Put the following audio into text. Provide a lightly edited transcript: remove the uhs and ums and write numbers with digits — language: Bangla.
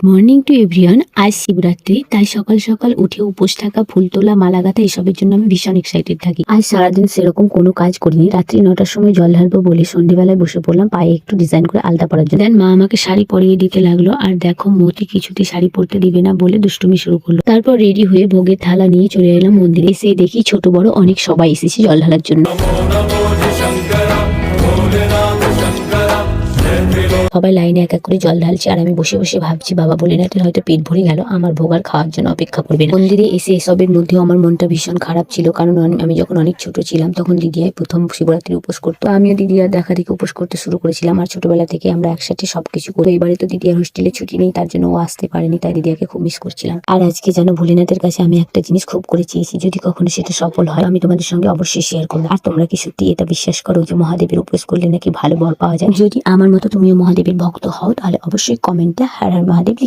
Morning to everyone. আজ শিবরাত্রি, তাই সকাল সকাল উঠে উপোস থাকা, ফুল তোলা, মালা গাঁথা এসবের জন্য আমি ভীষণ এক্সাইটেড থাকি। আজ সারাদিন সেরকম কোনো কাজ করিনি। রাত্রি 9টার সময় জল ঢালবো বলে সন্ধ্যেবেলায় বসে পড়লাম পায়ে একটু ডিজাইন করে আলতা পরার জন্য। দেন মা আমাকে শাড়ি পরিয়ে দিতে লাগলো, আর দেখো মতি কিছুতে শাড়ি পরতে দিবে না বলে দুষ্টুমি শুরু করলো। তারপর রেডি হয়ে ভোগের থালা নিয়ে চলে এলাম মন্দিরে। এসে দেখি ছোট বড় অনেক সবাই এসেছে জল ঢালার জন্য। সবাই লাইনে এক এক করে জল ঢালছে, আর আমি বসে বসে ভাবছি বাবা ভোলেনাথের হয়তো পেট ভরে গেল, আমার ভোগ আর খাওয়ার জন্য অপেক্ষা করবে না। মন্দিরে এসে এসবের মধ্যেও আমার মনটা ভীষণ খারাপ ছিল, কারণ আমি যখন অনেক ছোট ছিলাম তখন দিদিয়াই প্রথম শিবরাত্রি উপোস করতো। আমিও দিদিয়ার দেখা দেখে উপোস করতে শুরু করেছিলাম, আর ছোটবেলা থেকে আমরা একসাথে সবকিছু করি। এবারে তো দিদিয়ার হোস্টেলে ছুটি নেই, তার জন্য ও আসতে পারেনি, তাই দিদিয়াকে খুব মিস করছিলাম। আর আজকে যেন ভোলেনাথের কাছে আমি একটা জিনিস খুব করে চেয়েছি, যদি কখনো সেটা সফল হয় আমি তোমাদের সঙ্গে অবশ্যই শেয়ার করবো। আর তোমরা কি সত্যি এটা বিশ্বাস করো যে মহাদেবের উপোস করলে নাকি ভালো বর পাওয়া যায়? যদি আমার মতো তুমিও মহাদেবের ভক্ত হও তাহলে অবশ্যই কমেন্টে হর হর মহাদেব